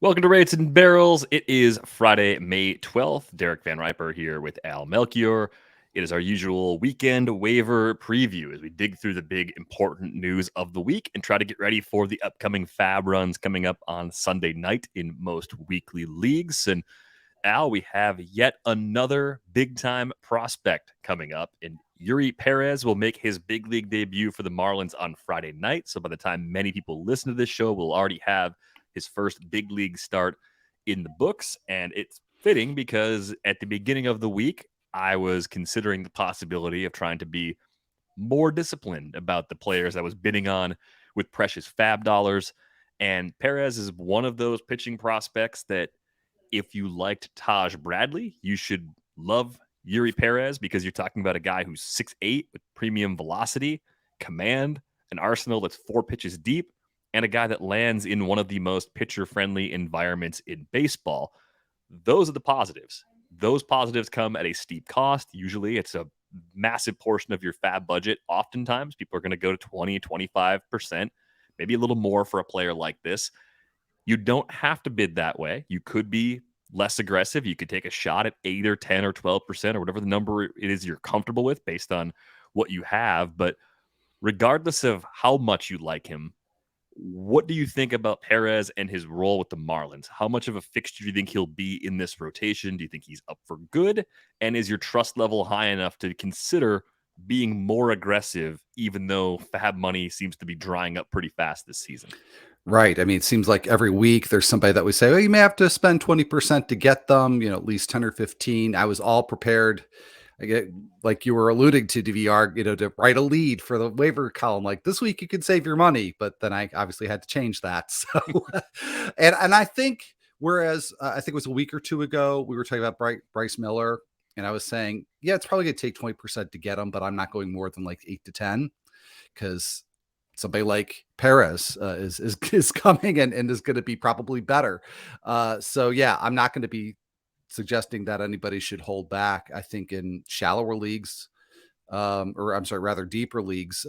Welcome to Rates and Barrels. It is Friday, May 12th. Derek Van Riper here with Al Melchior. It is our usual weekend waiver preview as we dig through the big important news of the week and try to get ready for the upcoming FAB runs coming up on Sunday night in most weekly leagues. And Al, we have yet another big-time prospect coming up, and Eury Pérez will make his big league debut for the Marlins on Friday night. So by the time many people listen to this show, we'll already have his first big league start in the books. And it's fitting because at the beginning of the week, I was considering the possibility of trying to be more disciplined about the players I was bidding on with precious FAB dollars. And Perez is one of those pitching prospects that if you liked Taj Bradley, you should love Eury Pérez because you're talking about a guy who's 6'8" with premium velocity, command, an arsenal that's 4 pitches deep, and a guy that lands in one of the most pitcher-friendly environments in baseball. Those are the positives. Those positives come at a steep cost. Usually it's a massive portion of your FAB budget. Oftentimes people are going to go to 20, 25%, maybe a little more for a player like this. You don't have to bid that way. You could be less aggressive. You could take a shot at 8 or 10 or 12% or whatever the number it is you're comfortable with based on what you have. But regardless of how much you like him, what do you think about Perez and his role with the Marlins? How much of a fixture do you think he'll be in this rotation? Do you think he's up for good? And is your trust level high enough to consider being more aggressive, even though FAB money seems to be drying up pretty fast this season? Right. I mean, it seems like every week there's somebody that we say, well, you may have to spend 20% to get them, at least 10 or 15. I was all prepared. I get, like you were alluding to DVR, to write a lead for the waiver column. Like this week you could save your money, but then I obviously had to change that. So, and I think, whereas I think it was a week or two ago, we were talking about Bryce Miller, and I was saying, yeah, it's probably going to take 20% to get him, but I'm not going more than like 8 to 10 because somebody like Perez is coming and is going to be probably better. So yeah, I'm not going to be suggesting that anybody should hold back. I think in shallower leagues, or I'm sorry, rather deeper leagues,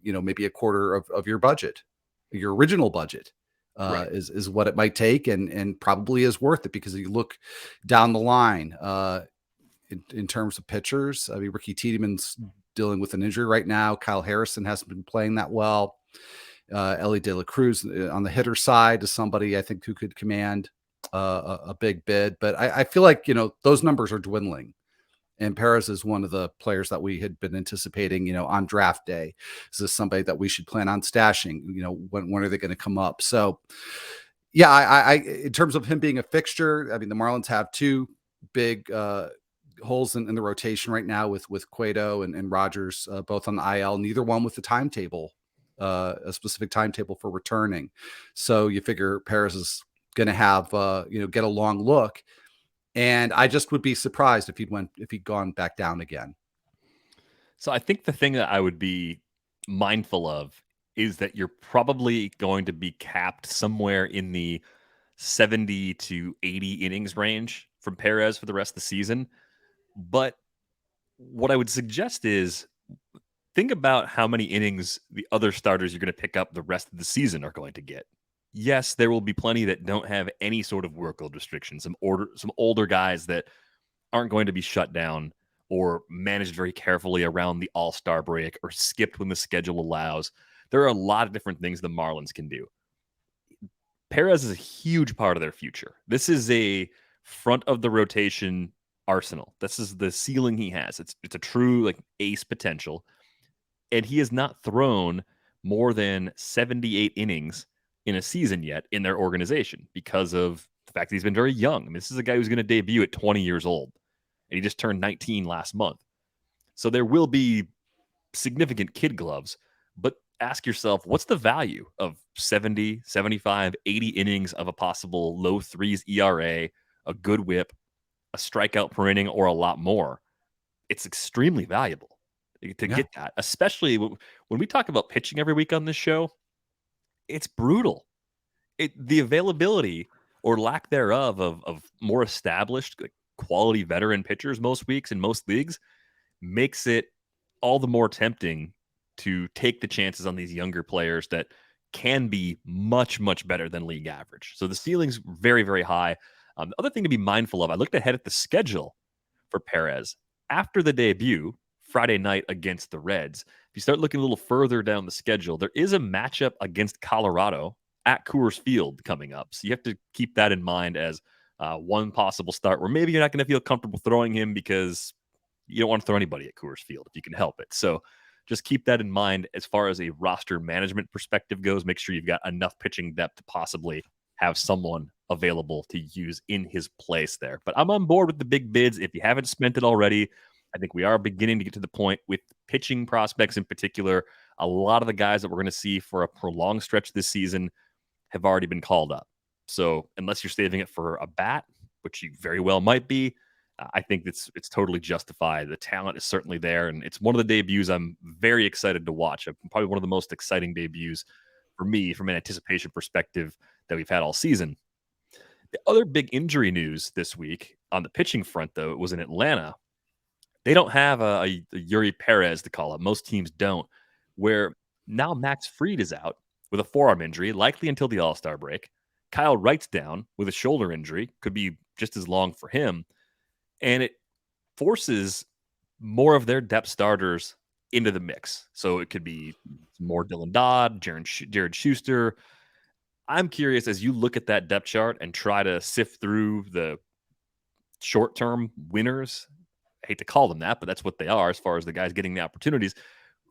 maybe a quarter of your budget, your original budget, Right. is what it might take, and probably is worth it because you look down the line. In terms of pitchers, I mean, Ricky Tiedemann's dealing with an injury right now. Kyle Harrison hasn't been playing that well. Ellie De La Cruz on the hitter side is somebody I think who could command a big bid. But I feel like, those numbers are dwindling. And Perez is one of the players that we had been anticipating, on draft day. Is this somebody that we should plan on stashing? When are they going to come up? So, yeah, I in terms of him being a fixture, I mean, the Marlins have two big holes in the rotation right now with Cueto and Rogers, both on the IL, neither one with the timetable, a specific timetable for returning. So you figure Perez is going to have, get a long look. And I just would be surprised if he'd gone back down again. So I think the thing that I would be mindful of is that you're probably going to be capped somewhere in the 70 to 80 innings range from Perez for the rest of the season. But what I would suggest is think about how many innings the other starters you're going to pick up the rest of the season are going to get. Yes, there will be plenty that don't have any sort of workload restrictions, some older guys that aren't going to be shut down or managed very carefully around the All-Star break or skipped when the schedule allows. There are a lot of different things the Marlins can do. Perez is a huge part of their future. This is a front of the rotation arsenal. This is the ceiling he has. It's a true like ace potential. And he has not thrown more than 78 innings in a season yet in their organization because of the fact that he's been very young. I mean, this is a guy who's going to debut at 20 years old, and he just turned 19 last month. So there will be significant kid gloves, but ask yourself, what's the value of 70, 75, 80 innings of a possible low threes ERA, a good whip, a strikeout per inning, or a lot more? It's extremely valuable to get that, especially when we talk about pitching every week on this show. It's brutal. The availability or lack thereof of more established quality veteran pitchers most weeks in most leagues makes it all the more tempting to take the chances on these younger players that can be much, much better than league average. So the ceiling's very, very high. The other thing to be mindful of, I looked ahead at the schedule for Pérez after the debut Friday night against the Reds. If you start looking a little further down the schedule, there is a matchup against Colorado at Coors Field coming up. So you have to keep that in mind as one possible start where maybe you're not going to feel comfortable throwing him because you don't want to throw anybody at Coors Field if you can help it. So just keep that in mind as far as a roster management perspective goes. Make sure you've got enough pitching depth to possibly have someone available to use in his place there. But I'm on board with the big bids. If you haven't spent it already, I think we are beginning to get to the point with pitching prospects in particular. A lot of the guys that we're going to see for a prolonged stretch this season have already been called up. So unless you're saving it for a bat, which you very well might be, I think it's totally justified. The talent is certainly there, and it's one of the debuts I'm very excited to watch. Probably one of the most exciting debuts for me from an anticipation perspective that we've had all season. The other big injury news this week on the pitching front, though, it was in Atlanta. They don't have a Eury Pérez to call up. Most teams don't, where now Max Fried is out with a forearm injury, likely until the All-Star break. Kyle Wright's down with a shoulder injury, could be just as long for him. And it forces more of their depth starters into the mix. So it could be more Dylan Dodd, Jared Schuster. I'm curious, as you look at that depth chart and try to sift through the short-term winners, I hate to call them that, but that's what they are as far as the guys getting the opportunities.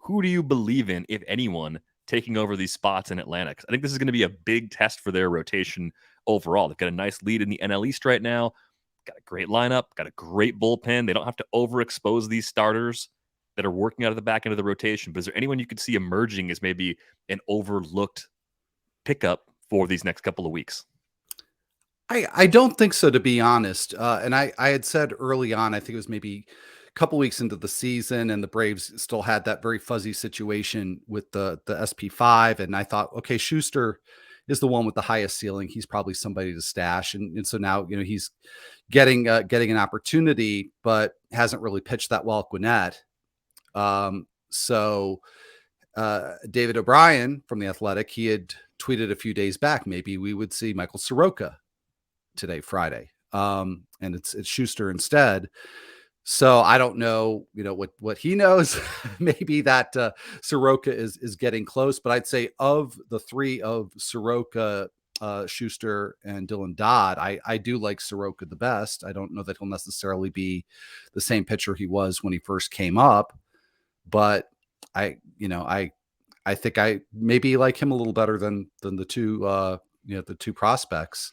Who do you believe in, if anyone, taking over these spots in Atlanta? Because I think this is going to be a big test for their rotation overall. They've got a nice lead in the NL East right now. Got a great lineup, got a great bullpen. They don't have to overexpose these starters that are working out of the back end of the rotation. But is there anyone you could see emerging as maybe an overlooked pickup for these next couple of weeks? I don't think so, to be honest. And I had said early on, I think it was maybe a couple weeks into the season, and the Braves still had that very fuzzy situation with the SP5. And I thought, okay, Schuster is the one with the highest ceiling. He's probably somebody to stash. And so now, he's getting an opportunity, but hasn't really pitched that well at Gwinnett. So David O'Brien from The Athletic, he had tweeted a few days back, maybe we would see Michael Soroka today, Friday. And it's Schuster instead. So I don't know, what he knows. Maybe that Soroka is getting close, but I'd say of the three of Soroka, Schuster, and Dylan Dodd, I do like Soroka the best. I don't know that he'll necessarily be the same pitcher he was when he first came up, but I think I maybe like him a little better than the two, the two prospects.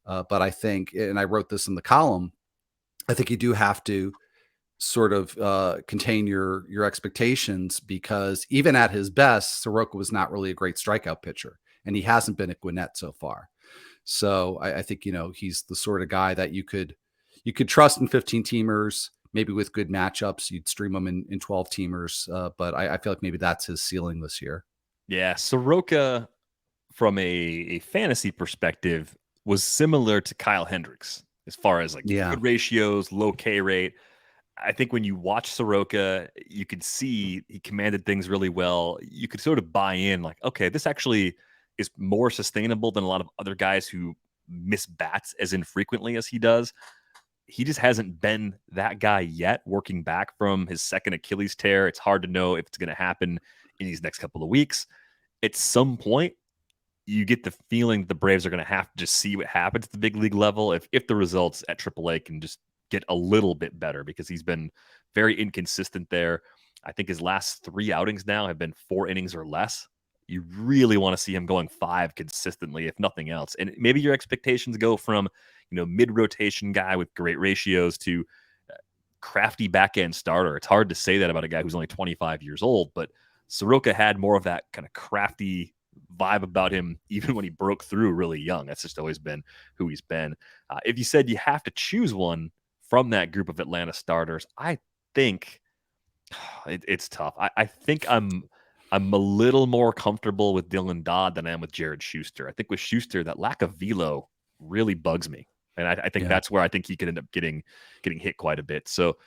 But I think, and I wrote this in the column, I think you do have to sort of contain your expectations, because even at his best, Soroka was not really a great strikeout pitcher, and he hasn't been at Gwinnett so far. So I think, he's the sort of guy that you could trust in 15 teamers, maybe with good matchups. You'd stream him in 12 teamers. But I feel like maybe that's his ceiling this year. Yeah. Soroka, from a fantasy perspective, was similar to Kyle Hendricks as far as good ratios, low K rate. I think when you watch Soroka, you could see he commanded things really well. You could sort of buy in, okay, this actually is more sustainable than a lot of other guys who miss bats as infrequently as he does. He just hasn't been that guy yet, working back from his second Achilles tear. It's hard to know if it's going to happen in these next couple of weeks. At some point, you get the feeling the Braves are going to have to just see what happens at the big league level if the results at AAA can just get a little bit better, because he's been very inconsistent there. I think his last 3 outings now have been 4 innings or less. You really want to see him going 5 consistently, if nothing else. And maybe your expectations go from, mid-rotation guy with great ratios to crafty back-end starter. It's hard to say that about a guy who's only 25 years old, but Soroka had more of that kind of crafty vibe about him even when he broke through really young. That's just always been who he's been. If you said you have to choose one from that group of Atlanta starters, I think it's tough. I think I'm a little more comfortable with Dylan Dodd than I am with Jared Schuster. I think with Schuster, that lack of velo really bugs me. And I think that's where I think he could end up getting hit quite a bit. So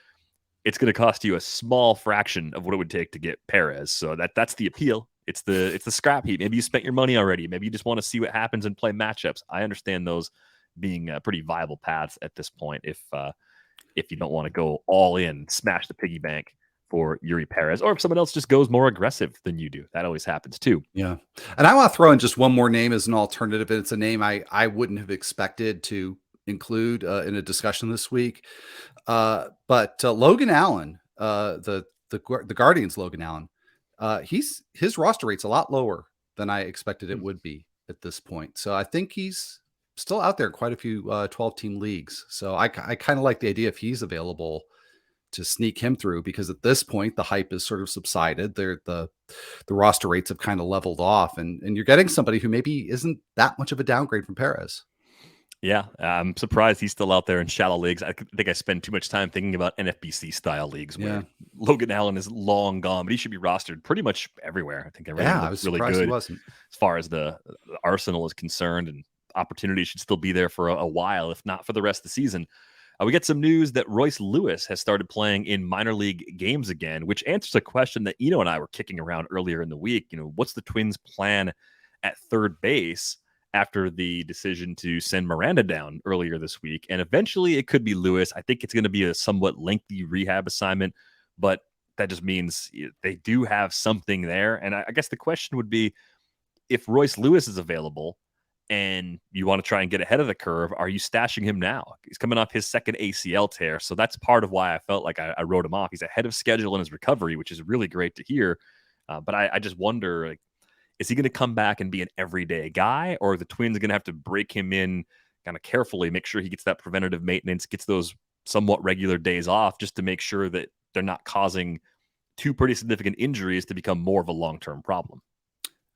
it's going to cost you a small fraction of what it would take to get Pérez. So that's the appeal. It's the scrap heap. Maybe you spent your money already. Maybe you just want to see what happens and play matchups. I understand those being pretty viable paths at this point. If you don't want to go all in, smash the piggy bank for Eury Pérez, or if someone else just goes more aggressive than you do. That always happens too. Yeah. And I want to throw in just one more name as an alternative. And it's a name I wouldn't have expected to include in a discussion this week. But Logan Allen, the Guardians, Logan Allen, his roster rate's a lot lower than I expected it would be at this point. So I think he's still out there in quite a few 12-team leagues. So I kind of like the idea if he's available to sneak him through, because at this point the hype is sort of subsided. The roster rates have kind of leveled off, and you're getting somebody who maybe isn't that much of a downgrade from Perez. Yeah, I'm surprised he's still out there in shallow leagues. I think I spend too much time thinking about NFBC style leagues where Logan Allen is long gone, but he should be rostered pretty much everywhere. I think everything looks really good he wasn't. As far as the arsenal is concerned, and opportunity should still be there for a while, if not for the rest of the season. We get some news that Royce Lewis has started playing in minor league games again, which answers a question that Eno and I were kicking around earlier in the week. What's the Twins' plan at third base after the decision to send Miranda down earlier this week? And eventually it could be Lewis. I think it's going to be a somewhat lengthy rehab assignment, but that just means they do have something there. And I guess the question would be, if Royce Lewis is available and you want to try and get ahead of the curve, are you stashing him now? He's coming off his second ACL tear. So that's part of why I felt like I wrote him off. He's ahead of schedule in his recovery, which is really great to hear. But I just wonder, like, is he going to come back and be an everyday guy, or are the Twins going to have to break him in kind of carefully, make sure he gets that preventative maintenance, gets those somewhat regular days off, just to make sure that they're not causing two pretty significant injuries to become more of a long-term problem?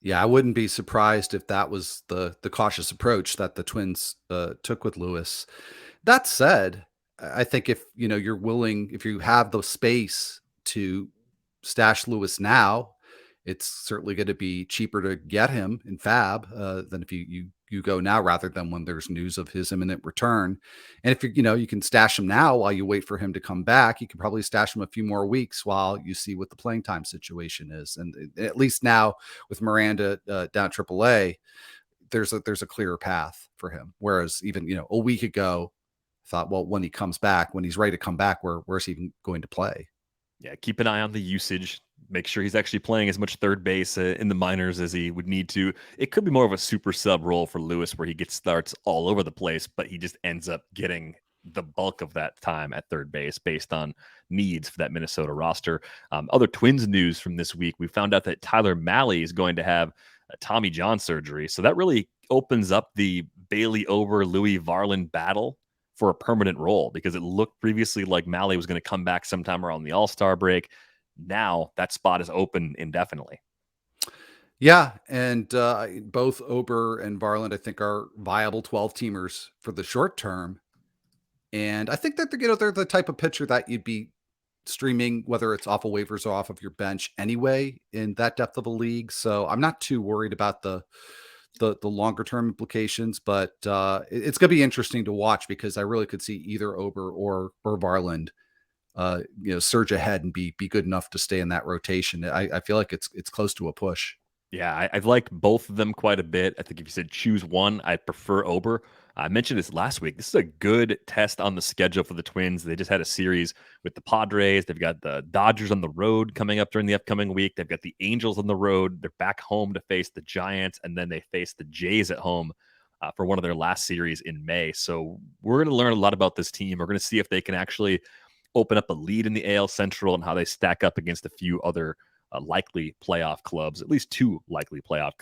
Yeah, I wouldn't be surprised if that was the cautious approach that the Twins took with Lewis. That said, I think if you're willing, if you have the space to stash Lewis now, it's certainly going to be cheaper to get him in FAB than if you go now, rather than when there's news of his imminent return. And if you can stash him now while you wait for him to come back, you can probably stash him a few more weeks while you see what the playing time situation is. And at least now with Miranda down at AAA, there's a clearer path for him. Whereas even a week ago, I thought, well, when he comes back, when he's ready to come back, where's he even going to play? Yeah, keep an eye on the usage. Make sure he's actually playing as much third base in the minors as he would need to. It could be more of a super sub role for Lewis, where he gets starts all over the place, but he just ends up getting the bulk of that time at third base based on needs for that Minnesota roster. Other Twins news from this week, we found out that Tyler Mahle is going to have a Tommy John surgery. So that really opens up the Bailey Ober, Louis Varland battle for a permanent role, because it looked previously like Mahle was going to come back sometime around the All-Star break. Now that spot is open indefinitely. Yeah, and both Ober and Varland, I think, are viable 12-teamers for the short term. And I think that they're the type of pitcher that you'd be streaming, whether it's off of waivers or off of your bench anyway, in that depth of a league. So I'm not too worried about the longer term implications, but it's going to be interesting to watch, because I really could see either Ober or Varland surge ahead and be good enough to stay in that rotation. I feel like it's close to a push. Yeah, I've liked both of them quite a bit. I think if you said choose one, I'd prefer Ober. I mentioned this last week. This is a good test on the schedule for the Twins. They just had a series with the Padres. They've got the Dodgers on the road coming up during the upcoming week. They've got the Angels on the road. They're back home to face the Giants, and then they face the Jays at home for one of their last series in May. So we're going to learn a lot about this team. We're going to see if they can actually open up a lead in the AL Central and how they stack up against a few other likely playoff clubs, at least two likely playoff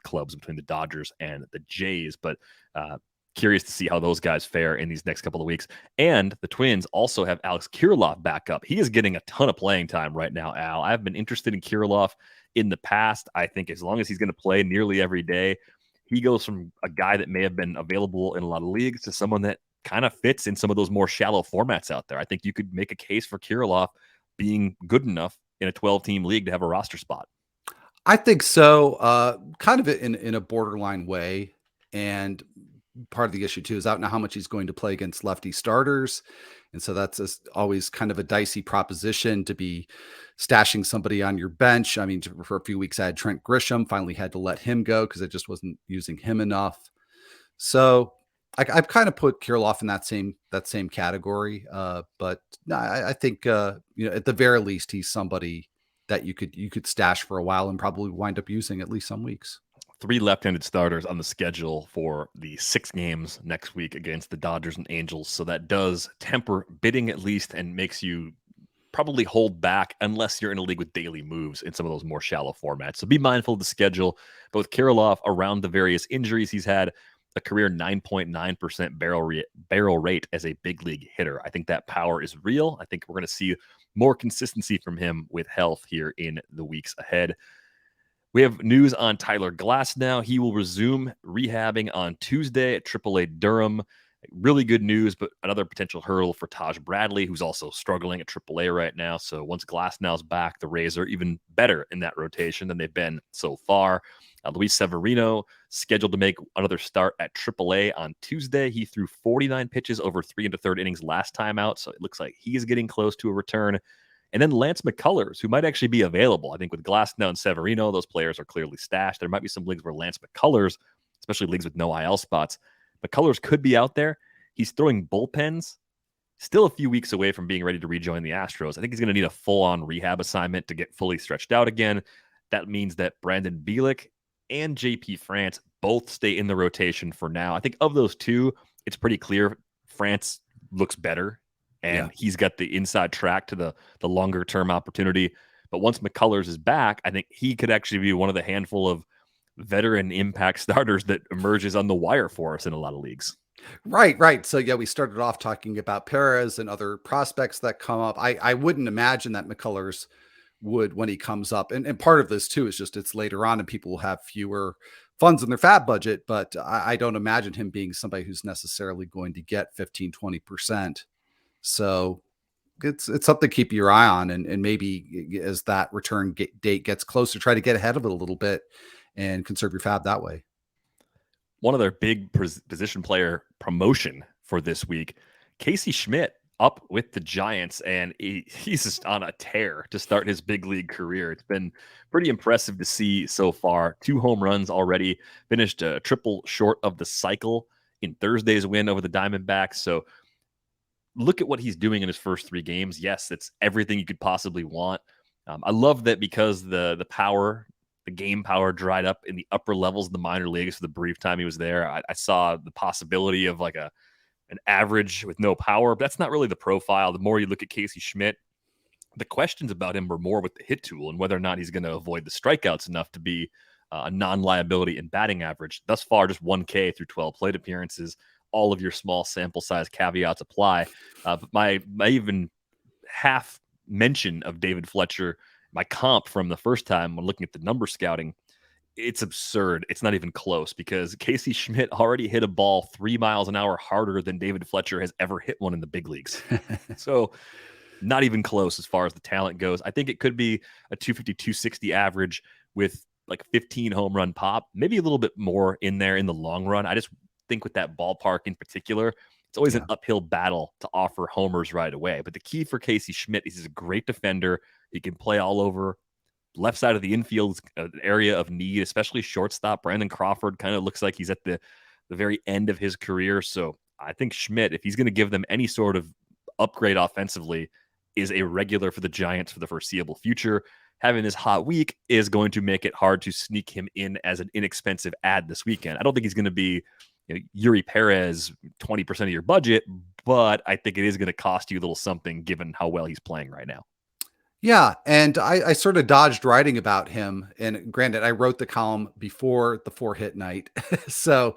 clubs between the Dodgers and the Jays. But curious to see how those guys fare in these next couple of weeks. And the Twins also have Alex Kirilloff back up. He is getting a ton of playing time right now, Al. I've been interested in Kirilloff in the past. I think as long as he's going to play nearly every day, he goes from a guy that may have been available in a lot of leagues to someone that kind of fits in some of those more shallow formats out there. I think you could make a case for Kirilloff being good enough in a 12-team league to have a roster spot. I think so, kind of in a borderline way. And part of the issue too is I don't know how much he's going to play against lefty starters. And so that's always kind of a dicey proposition to be stashing somebody on your bench. I mean, for a few weeks, I had Trent Grisham, finally had to let him go because I just wasn't using him enough. So I've kind of put Kirilloff in that same category. But no, I think, at the very least, he's somebody that you could stash for a while and probably wind up using at least some weeks. 3 left-handed starters on the schedule for the 6 games next week against the Dodgers and Angels. So that does temper bidding at least and makes you probably hold back unless you're in a league with daily moves in some of those more shallow formats. So be mindful of the schedule. But with Kirilloff around the various injuries he's had, a career 9.9% barrel rate as a big league hitter. I think that power is real. I think we're going to see more consistency from him with health here in the weeks ahead. We have news on Tyler Glass now. He will resume rehabbing on Tuesday at AAA Durham. Really good news, but another potential hurdle for Taj Bradley, who's also struggling at AAA right now. So once Glasnow's back, the Rays are even better in that rotation than they've been so far. Luis Severino scheduled to make another start at AAA on Tuesday. He threw 49 pitches over 3 1/3 innings last time out, so it looks like he's getting close to a return. And then Lance McCullers, who might actually be available. I think with Glasnow and Severino, those players are clearly stashed. There might be some leagues where Lance McCullers, especially leagues with no IL spots, McCullers could be out there. He's throwing bullpens, still a few weeks away from being ready to rejoin the Astros. I think he's going to need a full-on rehab assignment to get fully stretched out again. That means that Brandon Bielik and JP France both stay in the rotation for now. I think of those two, it's pretty clear France looks better. And he's got the inside track to the longer term opportunity. But once McCullers is back, I think he could actually be one of the handful of veteran impact starters that emerges on the wire for us in a lot of leagues. Right. So we started off talking about Perez and other prospects that come up. I wouldn't imagine that McCullers would when he comes up. And part of this too is just it's later on and people will have fewer funds in their FAB budget, but I don't imagine him being somebody who's necessarily going to get 15, 20%. So it's something to keep your eye on. And maybe as that return date gets closer, try to get ahead of it a little bit and conserve your FAB that way. One other big position player promotion for this week, Casey Schmitt up with the Giants, and he's just on a tear to start his big league career. It's been pretty impressive to see so far. 2 home runs already, finished a triple short of the cycle in Thursday's win over the Diamondbacks. So look at what he's doing in his first 3 games. Yes, it's everything you could possibly want. I love that because the game power dried up in the upper levels of the minor leagues for the brief time he was there. I saw the possibility of like an average with no power, but that's not really the profile. The more you look at Casey Schmitt, the questions about him were more with the hit tool and whether or not he's going to avoid the strikeouts enough to be a non-liability in batting average. Thus far, just 1K through 12 plate appearances. All of your small sample size caveats apply. My even half mention of David Fletcher, my comp from the first time when looking at the number scouting, it's absurd. It's not even close because Casey Schmitt already hit a ball 3 miles an hour harder than David Fletcher has ever hit one in the big leagues. So not even close as far as the talent goes. I think it could be a 250, 260 average with like 15 home run pop, maybe a little bit more in there in the long run. I just think with that ballpark in particular, it's always an uphill battle to offer homers right away. But the key for Casey Schmitt is he's a great defender. He can play all over. Left side of the infield area of need, especially shortstop. Brandon Crawford kind of looks like he's at the very end of his career. So I think Schmitt, if he's going to give them any sort of upgrade offensively, is a regular for the Giants for the foreseeable future. Having this hot week is going to make it hard to sneak him in as an inexpensive ad this weekend. I don't think he's going to be Eury Pérez, 20% of your budget, but I think it is going to cost you a little something given how well he's playing right now. Yeah, and I sort of dodged writing about him. And granted, I wrote the column before the 4-hit night. So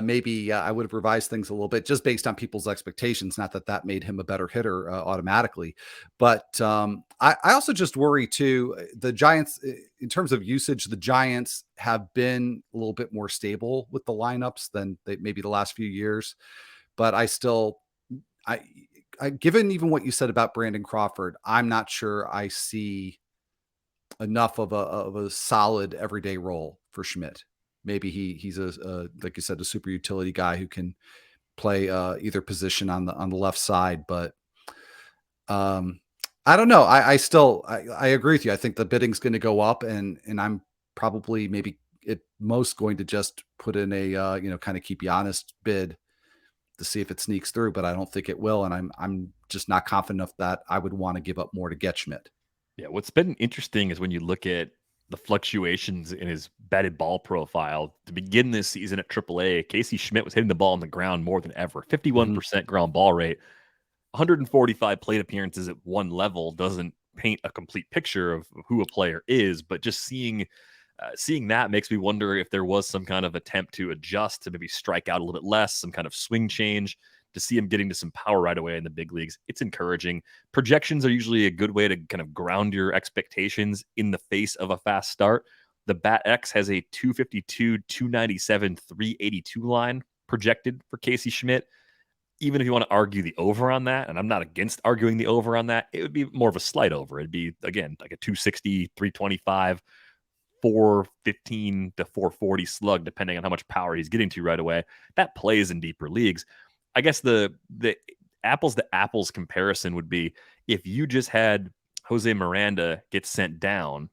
maybe I would have revised things a little bit just based on people's expectations. Not that that made him a better hitter automatically. But I also just worry, too, the Giants, in terms of usage, the Giants have been a little bit more stable with the lineups than maybe the last few years. But given even what you said about Brandon Crawford, I'm not sure I see enough of a solid everyday role for Schmitt. maybe he's a like you said, a super utility guy who can play either position on the left side. But um, I don't know. I agree with you. I think the bidding's going to go up, and I'm probably maybe at most going to just put in a kind of keep you honest bid to see if it sneaks through, but I don't think it will. And I'm just not confident enough that I would want to give up more to get Schmitt. Yeah, what's been interesting is when you look at the fluctuations in his batted ball profile. To begin this season at AAA, Casey Schmitt was hitting the ball on the ground more than ever. 51% ground ball rate, 145 plate appearances at one level doesn't paint a complete picture of who a player is, but just seeing that makes me wonder if there was some kind of attempt to adjust to maybe strike out a little bit less, some kind of swing change to see him getting to some power right away in the big leagues. It's encouraging. Projections are usually a good way to kind of ground your expectations in the face of a fast start. The Bat X has a 252, 297, 382 line projected for Casey Schmitt. Even if you want to argue the over on that, and I'm not against arguing the over on that, it would be more of a slight over. It'd be, again, like a 260, 325, 415 to 440 slug, depending on how much power he's getting to right away. That plays in deeper leagues. I guess the apples to apples comparison would be if you just had Jose Miranda get sent down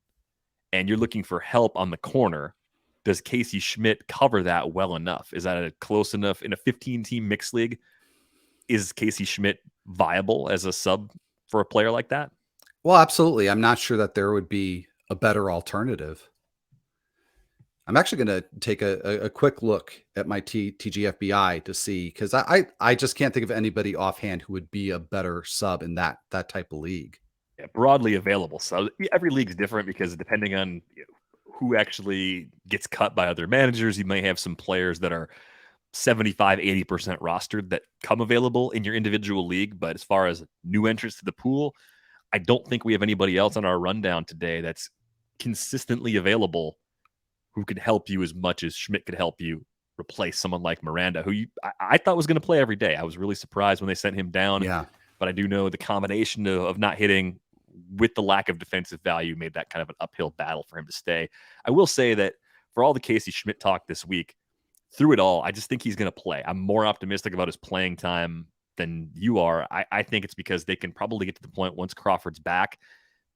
and you're looking for help on the corner, does Casey Schmitt cover that well enough? Is that a close enough in a 15-team mixed league? Is Casey Schmitt viable as a sub for a player like that? Well, absolutely. I'm not sure that there would be a better alternative. I'm actually going to take a quick look at my TGFBI to see, because I just can't think of anybody offhand who would be a better sub in that type of league. Yeah, broadly available. So every league's different because depending on who actually gets cut by other managers, you may have some players that are 75, 80% rostered that come available in your individual league. But as far as new entrants to the pool, I don't think we have anybody else on our rundown today that's consistently available who could help you as much as Schmitt could help you replace someone like Miranda, who I thought was going to play every day. I was really surprised when they sent him down. Yeah. But I do know the combination of not hitting with the lack of defensive value made that kind of an uphill battle for him to stay. I will say that for all the Casey Schmitt talk this week, through it all, I just think he's going to play. I'm more optimistic about his playing time than you are. I think it's because they can probably get to the point once Crawford's back.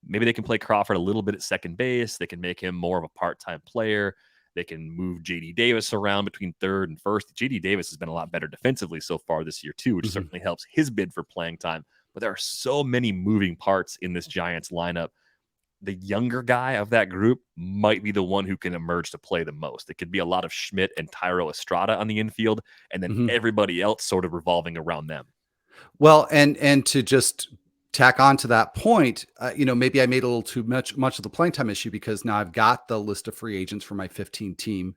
Maybe they can play Crawford a little bit at second base. They can make him more of a part-time player. They can move J.D. Davis around between third and first. J.D. Davis has been a lot better defensively so far this year, too, which certainly helps his bid for playing time. But there are so many moving parts in this Giants lineup. The younger guy of that group might be the one who can emerge to play the most. It could be a lot of Schmitt and Thairo Estrada on the infield, and then everybody else sort of revolving around them. Well, and to just tack on to that point, maybe I made a little too much of the playing time issue, because now I've got the list of free agents for my 15-team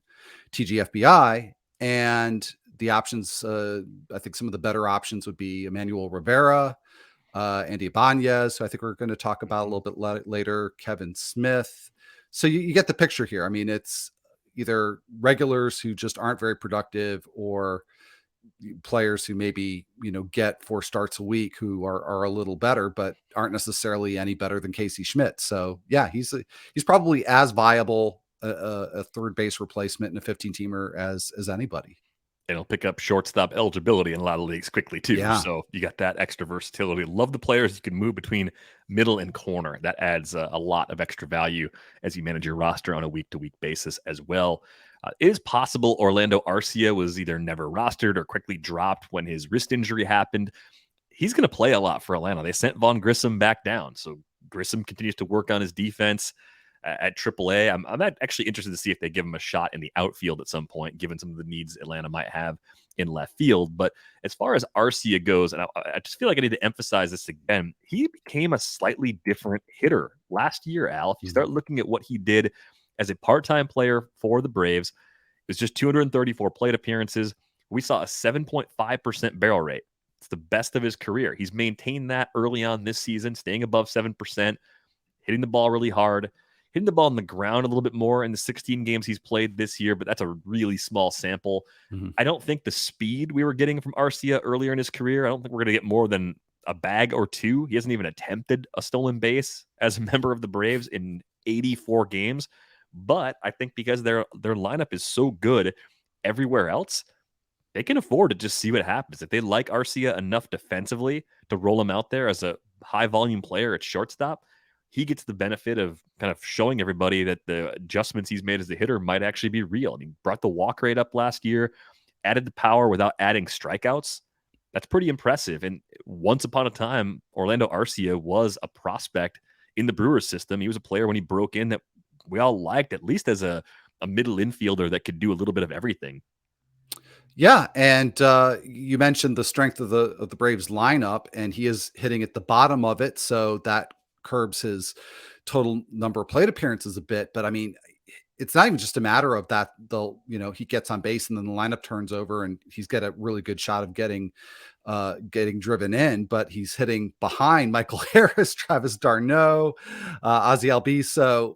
TGFBI, and the options. I think some of the better options would be Emmanuel Rivera, Andy Ibáñez, who I think we're going to talk about a little bit later, Kevin Smith. So you get the picture here. I mean, it's either regulars who just aren't very productive, or players who maybe get 4 starts a week who are a little better but aren't necessarily any better than Casey Schmitt. So yeah, he's probably as viable a third base replacement in a 15-teamer as anybody. And he'll pick up shortstop eligibility in a lot of leagues quickly too. Yeah. So you got that extra versatility. Love the players you can move between middle and corner. That adds a lot of extra value as you manage your roster on a week-to-week basis as well. It is possible Orlando Arcia was either never rostered or quickly dropped when his wrist injury happened. He's going to play a lot for Atlanta. They sent Vaughn Grissom back down. So Grissom continues to work on his defense at AAA. I'm actually interested to see if they give him a shot in the outfield at some point, given some of the needs Atlanta might have in left field. But as far as Arcia goes, and I just feel like I need to emphasize this again, he became a slightly different hitter last year, Al. If you start looking at what he did as a part-time player for the Braves, it was just 234 plate appearances. We saw a 7.5% barrel rate. It's the best of his career. He's maintained that early on this season, staying above 7%, hitting the ball really hard, hitting the ball on the ground a little bit more in the 16 games he's played this year, but that's a really small sample. I don't think the speed we were getting from Arcia earlier in his career, I don't think we're going to get more than a bag or two. He hasn't even attempted a stolen base as a member of the Braves in 84 games. But I think because their lineup is so good everywhere else, they can afford to just see what happens. If they like Arcia enough defensively to roll him out there as a high volume player at shortstop, he gets the benefit of kind of showing everybody that the adjustments he's made as a hitter might actually be real. I mean, brought the walk rate up last year, added the power without adding strikeouts. That's pretty impressive. And once upon a time, Orlando Arcia was a prospect in the Brewers system. He was a player when he broke in that we all liked, at least as a middle infielder that could do a little bit of everything. Yeah, and you mentioned the strength of the Braves lineup, and he is hitting at the bottom of it, so that curbs his total number of plate appearances a bit. But I mean, it's not even just a matter of that. He gets on base and then the lineup turns over, and he's got a really good shot of getting driven in. But he's hitting behind Michael Harris, Travis d'Arnaud, Ozzy Albiso.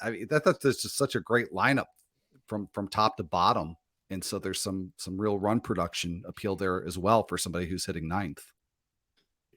I mean, that's just such a great lineup from top to bottom. And so there's some real run production appeal there as well for somebody who's hitting ninth.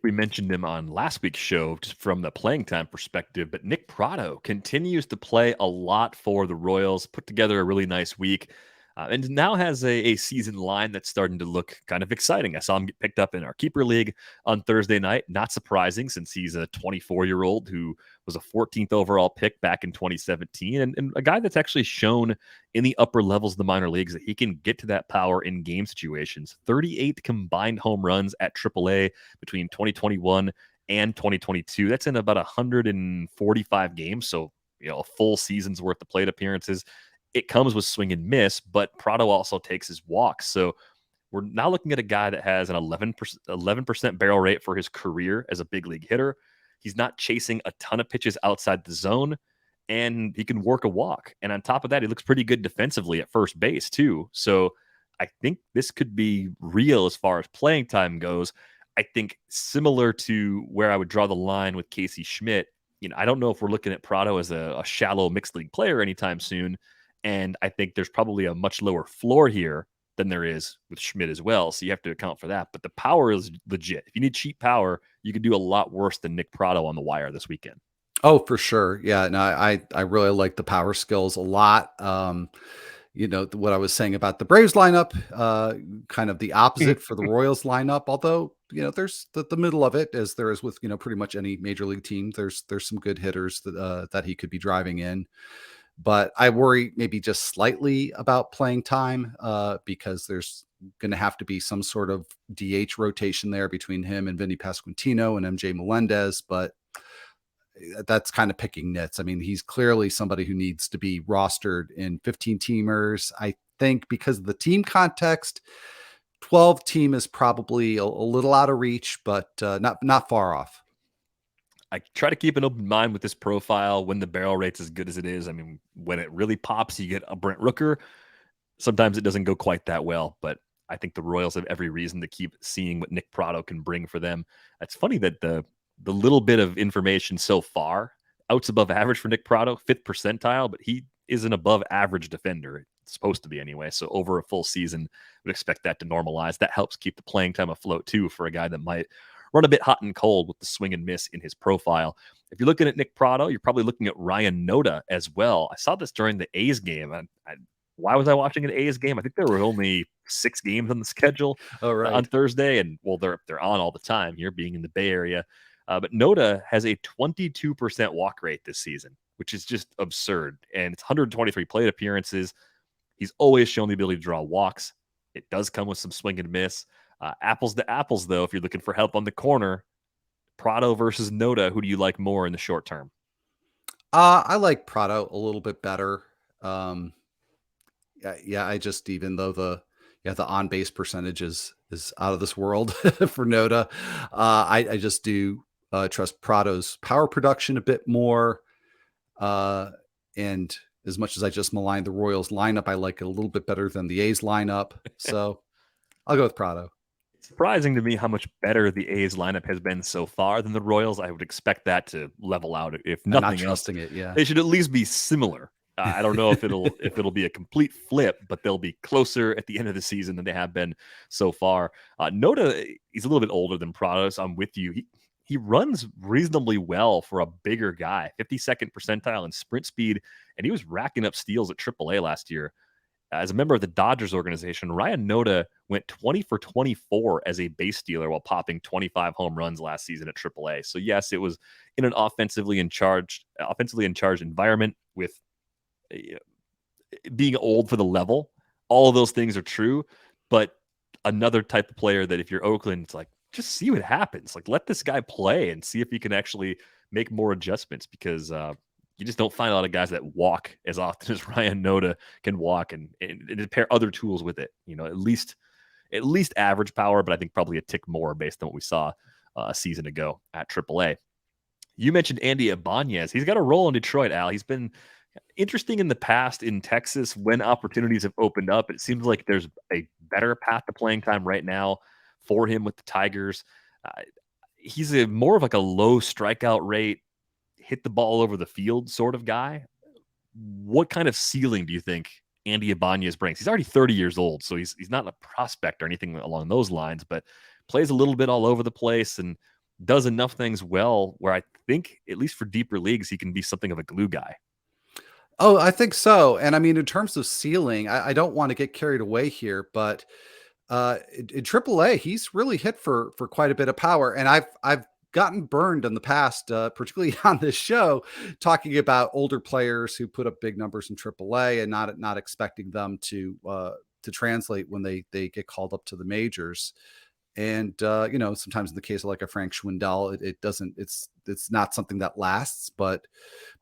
We mentioned him on last week's show just from the playing time perspective, but Nick Pratto continues to play a lot for the Royals, put together a really nice week, and now has a season line that's starting to look kind of exciting. I saw him get picked up in our keeper league on Thursday night. Not surprising since he's a 24-year-old who was a 14th overall pick back in 2017, and a guy that's actually shown in the upper levels of the minor leagues that he can get to that power in game situations. 38 combined home runs at AAA between 2021 and 2022. That's in about 145 games, so a full season's worth of plate appearances. It comes with swing and miss, but Pratto also takes his walks. So we're now looking at a guy that has an 11% barrel rate for his career as a big league hitter. He's not chasing a ton of pitches outside the zone, and he can work a walk. And on top of that, he looks pretty good defensively at first base too. So I think this could be real as far as playing time goes. I think similar to where I would draw the line with Casey Schmitt, I don't know if we're looking at Pratto as a shallow mixed league player anytime soon. And I think there's probably a much lower floor here than there is with Schmitt as well. So you have to account for that. But the power is legit. If you need cheap power, you can do a lot worse than Nick Pratto on the wire this weekend. Oh, for sure. Yeah. No, I really like the power skills a lot. What I was saying about the Braves lineup, kind of the opposite for the Royals lineup, although, there's the middle of it, as there is with, pretty much any major league team. There's some good hitters that he could be driving in. But I worry maybe just slightly about playing time because there's going to have to be some sort of DH rotation there between him and Vinny Pasquantino and MJ Melendez. But that's kind of picking nits. I mean, he's clearly somebody who needs to be rostered in 15 teamers. I think because of the team context, 12 team is probably a little out of reach, but not far off. I try to keep an open mind with this profile when the barrel rate's as good as it is. I mean, when it really pops, you get a Brent Rooker. Sometimes it doesn't go quite that well, but I think the Royals have every reason to keep seeing what Nick Pratto can bring for them. It's funny that the little bit of information so far, outs above average for Nick Pratto, 5th percentile, but he is an above average defender. It's supposed to be anyway. So over a full season, would expect that to normalize. That helps keep the playing time afloat too for a guy that might run a bit hot and cold with the swing and miss in his profile. If you're looking at Nick Pratto, you're probably looking at Ryan Noda as well. I saw this during the A's game. Why was I watching an A's game? I think there were only 6 games on the schedule on Thursday, and well, they're on all the time here, being in the Bay Area. But Noda has a 22% walk rate this season, which is just absurd. And it's 123 plate appearances. He's always shown the ability to draw walks. It does come with some swing and miss. Apples to apples, though, if you're looking for help on the corner, Pratto versus Noda, who do you like more in the short term? I like Pratto a little bit better. I just, even though the on base percentage is out of this world for Noda, I just do trust Pratto's power production a bit more. And as much as I just maligned the Royals lineup, I like it a little bit better than the A's lineup. So I'll go with Pratto. It's surprising to me how much better the A's lineup has been so far than the Royals. I would expect that to level out. If nothing else, they should at least be similar. I don't know if it'll be a complete flip, but they'll be closer at the end of the season than they have been so far. Noda, he's a little bit older than Pratto, so I'm with you. he runs reasonably well for a bigger guy, 52nd percentile in sprint speed, and he was racking up steals at AAA last year. As a member of the Dodgers organization, Ryan Noda went 20 for 24 as a base stealer while popping 25 home runs last season at AAA. So yes, it was in an offensively in charge environment with being old for the level. All of those things are true, but another type of player that if you're Oakland, it's like, just see what happens. Like, let this guy play and see if he can actually make more adjustments, because you just don't find a lot of guys that walk as often as Ryan Noda can walk, and pair other tools with it. At least average power, but I think probably a tick more based on what we saw a season ago at AAA. You mentioned Andy Ibáñez. He's got a role in Detroit, Al. He's been interesting in the past in Texas when opportunities have opened up. It seems like there's a better path to playing time right now for him with the Tigers. He's more of like a low strikeout rate, hit the ball over the field sort of guy. What kind of ceiling do you think Andy Ibáñez brings? He's already 30 years old, so he's not a prospect or anything along those lines, but plays a little bit all over the place and does enough things well where I think, at least for deeper leagues, he can be something of a glue guy. Oh, I think so. And I mean, in terms of ceiling, I don't want to get carried away here, but in AAA, he's really hit for quite a bit of power. And I've gotten burned in the past, particularly on this show, talking about older players who put up big numbers in AAA and not expecting them to translate when they get called up to the majors. And sometimes in the case of like a Frank Schwindel, it doesn't. It's not something that lasts, but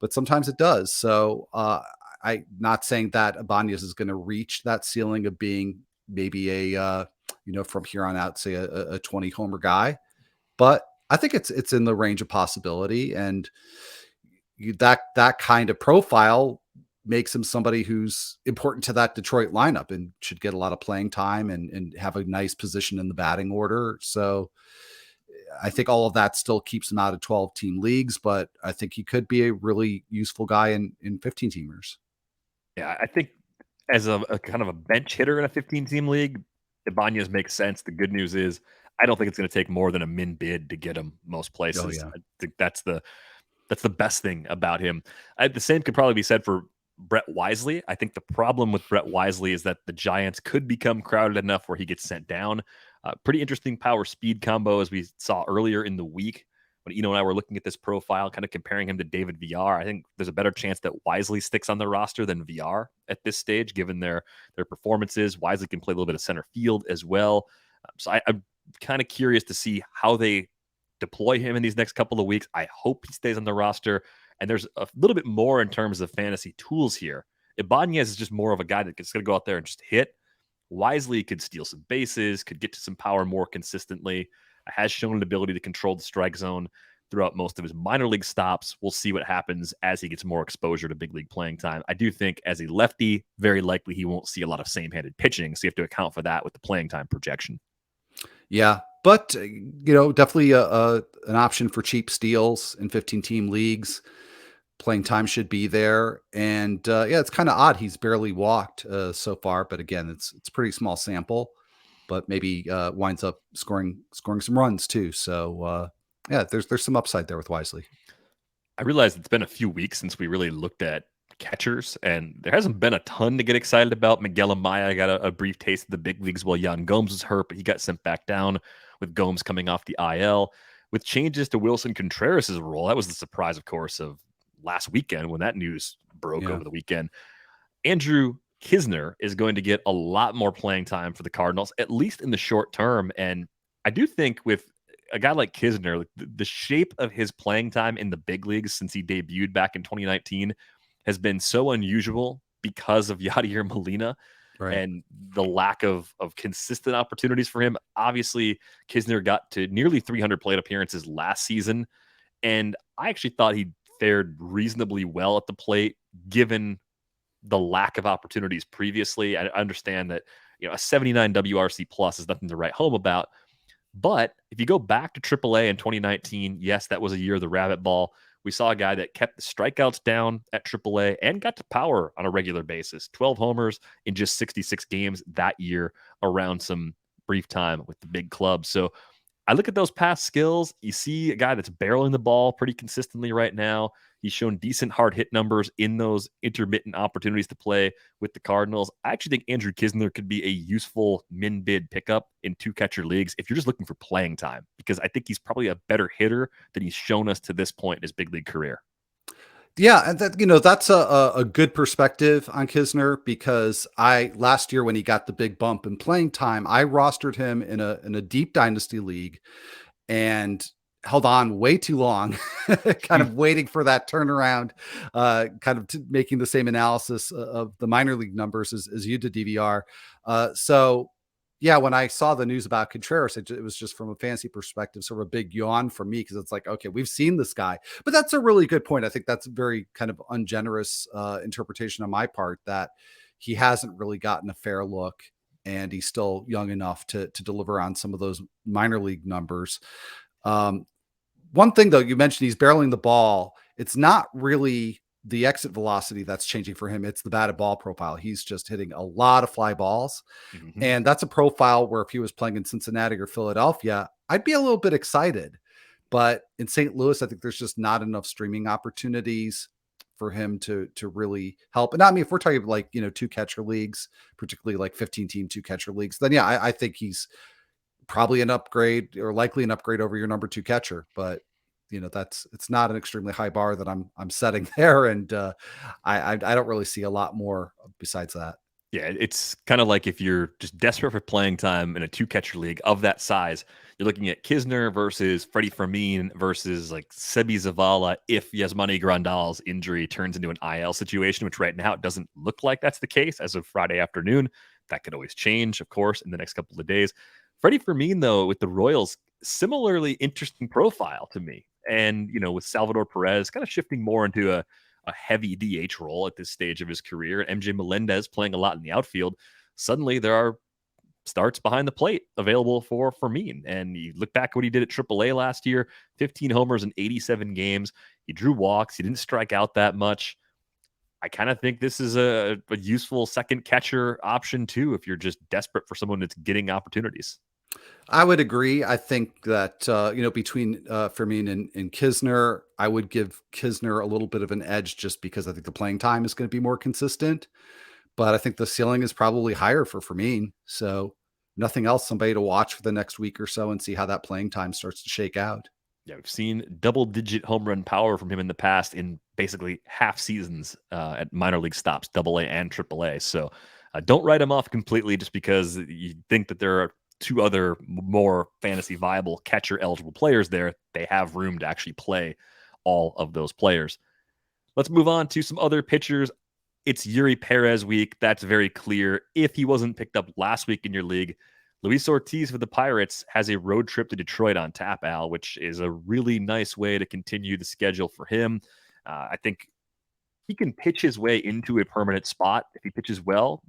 sometimes it does. So I'm not saying that Ibáñez is going to reach that ceiling of being maybe a from here on out, say a 20 homer guy, but I think it's in the range of possibility, and that kind of profile makes him somebody who's important to that Detroit lineup and should get a lot of playing time and have a nice position in the batting order. So I think all of that still keeps him out of 12 team leagues, but I think he could be a really useful guy in 15 teamers. Yeah, I think as a kind of a bench hitter in a 15 team league, Ibáñez makes sense. The good news is I don't think it's going to take more than a min bid to get him most places. Oh, yeah. I think that's the best thing about him. The same could probably be said for Brett Wisely. I think the problem with Brett Wisely is that the Giants could become crowded enough where he gets sent down. Pretty interesting power speed combo, as we saw earlier in the week when Eno and I were looking at this profile, kind of comparing him to David Villar. I think there's a better chance that Wisely sticks on the roster than Villar at this stage, given their performances. Wisely can play a little bit of center field as well. So I'm kind of curious to see how they deploy him in these next couple of weeks. I hope he stays on the roster. And there's a little bit more in terms of fantasy tools here. Ibáñez is just more of a guy that's going to go out there and just hit. Wisely could steal some bases, could get to some power more consistently, has shown an ability to control the strike zone throughout most of his minor league stops. We'll see what happens as he gets more exposure to big league playing time. I do think as a lefty, very likely he won't see a lot of same-handed pitching, so you have to account for that with the playing time projection. Yeah, but definitely an option for cheap steals in 15 team leagues. Playing time should be there, and it's kind of odd he's barely walked so far. But again, it's pretty small sample, but maybe winds up scoring some runs too. So there's some upside there with Wisely. I realize it's been a few weeks since we really looked at catchers, and there hasn't been a ton to get excited about. Miguel Amaya got a brief taste of the big leagues while Yan Gomes was hurt, but he got sent back down with Gomes coming off the IL. With changes to Wilson Contreras' role, that was the surprise, of course, of last weekend when that news broke over the weekend. Andrew Kisner is going to get a lot more playing time for the Cardinals, at least in the short term. And I do think with a guy like Kisner, the shape of his playing time in the big leagues since he debuted back in 2019 has been so unusual because of Yadier Molina. Right. And the lack of consistent opportunities for him. Obviously, Kisner got to nearly 300 plate appearances last season, and I actually thought he fared reasonably well at the plate, given the lack of opportunities previously. I understand that a 79 WRC plus is nothing to write home about, but if you go back to AAA in 2019, yes, that was a year of the rabbit ball. We saw a guy that kept the strikeouts down at AAA and got to power on a regular basis. 12 homers in just 66 games that year around some brief time with the big club. So I look at those past skills. You see a guy that's barreling the ball pretty consistently right now. He's shown decent hard hit numbers in those intermittent opportunities to play with the Cardinals. I actually think Andrew Knizner could be a useful min bid pickup in 2-catcher leagues if you're just looking for playing time, because I think he's probably a better hitter than he's shown us to this point in his big league career. Yeah, and that's a good perspective on Knizner, because last year when he got the big bump in playing time, I rostered him in a deep dynasty league and held on way too long, kind of waiting for that turnaround, kind of making the same analysis of the minor league numbers as you did, DVR. So yeah, when I saw the news about Contreras, it was just from a fantasy perspective, sort of a big yawn for me, because it's like, okay, we've seen this guy. But that's a really good point. I think that's a very kind of ungenerous interpretation on my part, that he hasn't really gotten a fair look, and he's still young enough to deliver on some of those minor league numbers. One thing, though, you mentioned he's barreling the ball. It's not really the exit velocity that's changing for him. It's the batted ball profile. He's just hitting a lot of fly balls. Mm-hmm. And that's a profile where if he was playing in Cincinnati or Philadelphia, I'd be a little bit excited. But in St. Louis, I think there's just not enough streaming opportunities for him to really help. And I mean, if we're talking like, 2-catcher leagues, particularly like 15-team 2-catcher leagues, then yeah, I think he's probably an upgrade, or likely an upgrade over your number 2 catcher. But it's not an extremely high bar that I'm setting there, and I don't really see a lot more besides that. Yeah, it's kind of like if you're just desperate for playing time in a 2-catcher league of that size, you're looking at Knizner versus Freddie Fermin versus like Sebi Zavala if Yasmani Grandal's injury turns into an IL situation, which right now it doesn't look like that's the case as of Friday afternoon. That could always change, of course, in the next couple of days. Freddie Fermin, though, with the Royals, similarly interesting profile to me. And, with Salvador Perez kind of shifting more into a heavy DH role at this stage of his career, MJ Melendez playing a lot in the outfield, suddenly there are starts behind the plate available for Fermin. And you look back at what he did at AAA last year, 15 homers in 87 games. He drew walks. He didn't strike out that much. I kind of think this is a useful second catcher option, too, if you're just desperate for someone that's getting opportunities. I would agree. I think that, between Fermin and Knizner, I would give Knizner a little bit of an edge, just because I think the playing time is going to be more consistent. But I think the ceiling is probably higher for Fermin. So nothing else, somebody to watch for the next week or so and see how that playing time starts to shake out. Yeah, we've seen double-digit home run power from him in the past in basically half seasons at minor league stops, AA and AAA. So don't write him off completely just because you think that there are 2 other more fantasy viable catcher eligible players there. They have room to actually play all of those players. Let's move on to some other pitchers. It's Eury Pérez week. That's very clear. If he wasn't picked up last week in your league, Luis Ortiz for the Pirates has a road trip to Detroit on tap, Al, which is a really nice way to continue the schedule for him. I think he can pitch his way into a permanent spot. If he pitches well,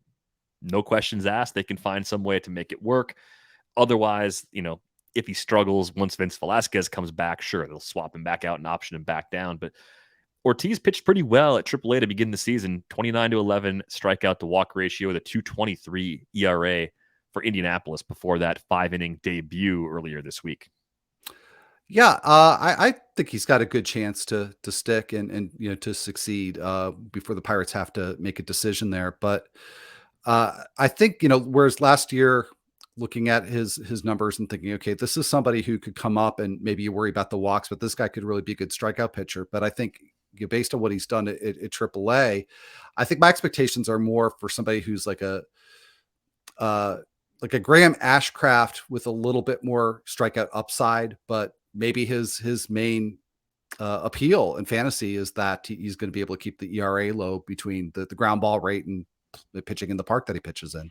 no questions asked. They can find some way to make it work. Otherwise, if he struggles once Vince Velasquez comes back, sure, they'll swap him back out and option him back down. But Ortiz pitched pretty well at AAA to begin the season, 29-11 strikeout to walk ratio with a 2.23 ERA for Indianapolis before that 5-inning debut earlier this week. Yeah, I think he's got a good chance to stick and to succeed before the Pirates have to make a decision there. But I think, whereas last year, looking at his numbers and thinking, okay, this is somebody who could come up, and maybe you worry about the walks, but this guy could really be a good strikeout pitcher. But I think, based on what he's done at AAA, I think my expectations are more for somebody who's like a Graham Ashcraft with a little bit more strikeout upside, but maybe his main appeal in fantasy is that he's going to be able to keep the ERA low between the ground ball rate and the pitching in the park that he pitches in.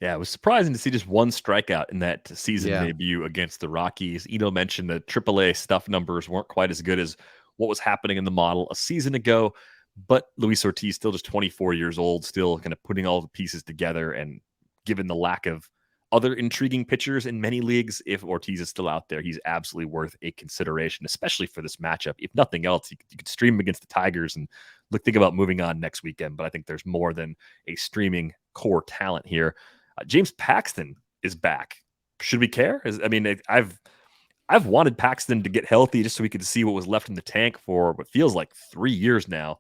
Yeah, it was surprising to see just 1 strikeout in that season debut against the Rockies. Eno mentioned the AAA stuff numbers weren't quite as good as what was happening in the model a season ago, but Luis Ortiz, still just 24 years old, still kind of putting all the pieces together. And given the lack of other intriguing pitchers in many leagues, if Ortiz is still out there, he's absolutely worth a consideration, especially for this matchup. If nothing else, you could stream him against the Tigers and think about moving on next weekend. But I think there's more than a streaming core talent here. James Paxton is back. Should we care? I've wanted Paxton to get healthy just so we could see what was left in the tank for what feels like 3 years now.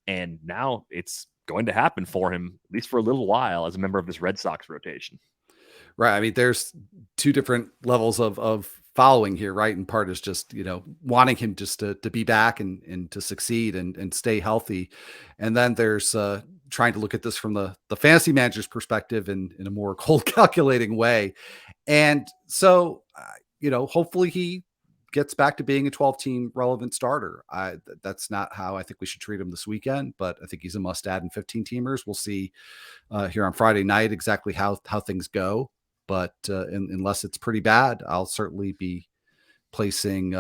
And now it's going to happen for him, at least for a little while, as a member of this Red Sox rotation. Right. I mean, there's two different levels of following here, right? And part is just, wanting him just to be back and to succeed and stay healthy. And then there's trying to look at this from the fantasy manager's perspective in a more cold calculating way. And so, hopefully he gets back to being a 12-team relevant starter. That's not how I think we should treat him this weekend, but I think he's a must add in 15-teamers. We'll see here on Friday night exactly how things go. But unless it's pretty bad, I'll certainly be placing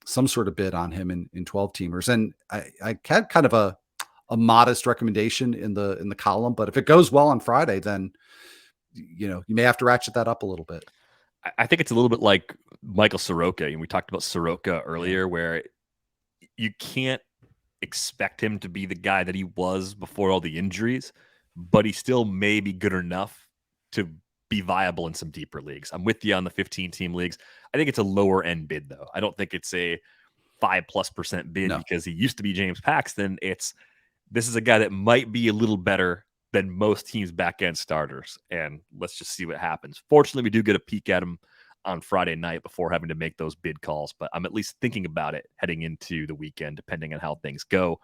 some sort of bid on him in 12-teamers. And I had kind of a modest recommendation in the column, but if it goes well on Friday, then you may have to ratchet that up a little bit. I think it's a little bit like Michael Soroka, and we talked about Soroka earlier, where you can't expect him to be the guy that he was before all the injuries, but he still may be good enough to be viable in some deeper leagues. I'm with you on the 15-team leagues. I think it's a lower end bid, though. I don't think it's a 5+% bid because he used to be James Paxton. This is a guy that might be a little better than most teams' back end starters, and let's just see what happens. Fortunately, we do get a peek at him on Friday night before having to make those bid calls, but I'm at least thinking about it heading into the weekend, depending on how things go.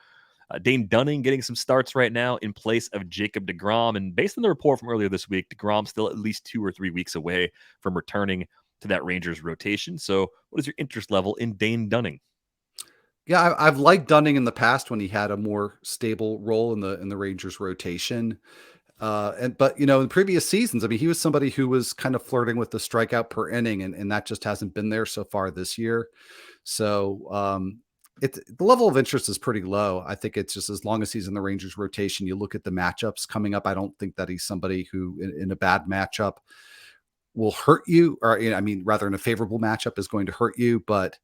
Dane Dunning getting some starts right now in place of Jacob deGrom. And based on the report from earlier this week, deGrom still at least 2 or 3 weeks away from returning to that Rangers rotation. So what is your interest level in Dane Dunning? Yeah, I've liked Dunning in the past when he had a more stable role in the Rangers rotation. But in previous seasons, I mean, he was somebody who was kind of flirting with the strikeout per inning, and that just hasn't been there so far this year. So the level of interest is pretty low. I think it's just as long as he's in the Rangers rotation, you look at the matchups coming up. I don't think that he's somebody who in a bad matchup will hurt you, or rather in a favorable matchup is going to hurt you. But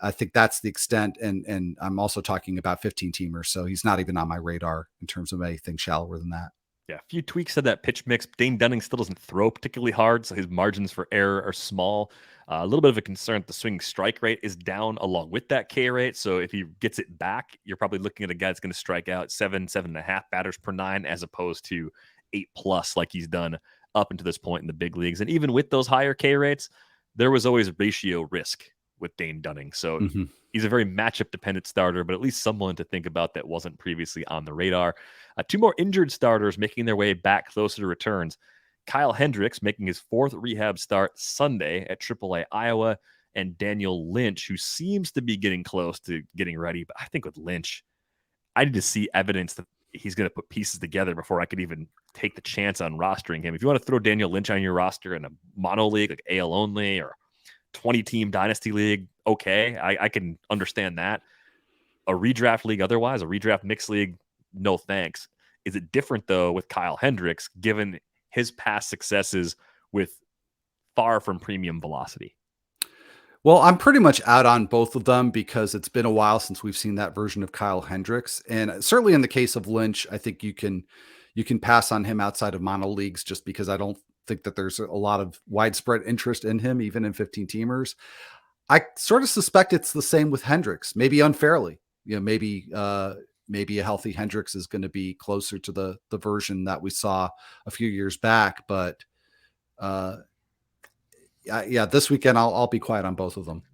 I think that's the extent. And I'm also talking about 15-teamers. So he's not even on my radar in terms of anything shallower than that. Yeah, a few tweaks to that pitch mix. Dane Dunning still doesn't throw particularly hard, so his margins for error are small. A little bit of a concern that the swing strike rate is down along with that K rate. So if he gets it back, you're probably looking at a guy that's going to strike out 7.5 batters per 9, as opposed to 8+ like he's done up until this point in the big leagues. And even with those higher K rates, there was always ratio risk with Dane Dunning. So he's a very matchup dependent starter, but at least someone to think about that wasn't previously on the radar. 2 more injured starters making their way back closer to returns. Kyle Hendricks making his 4th rehab start Sunday at AAA Iowa, and Daniel Lynch, who seems to be getting close to getting ready. But I think with Lynch, I need to see evidence that he's going to put pieces together before I could even take the chance on rostering him. If you want to throw Daniel Lynch on your roster in a mono league, like AL only or 20-team dynasty league, okay, I can understand that. A redraft league otherwise, a redraft mixed league, no thanks. Is it different, though, with Kyle Hendricks, given his past successes with far from premium velocity? Well, I'm pretty much out on both of them because it's been a while since we've seen that version of Kyle Hendricks. And certainly in the case of Lynch, I think you can pass on him outside of mono leagues just because I don't think that there's a lot of widespread interest in him, even in 15-teamers. I sort of suspect it's the same with Hendricks, maybe unfairly. Maybe a healthy Hendricks is going to be closer to the version that we saw a few years back. But this weekend I'll be quiet on both of them.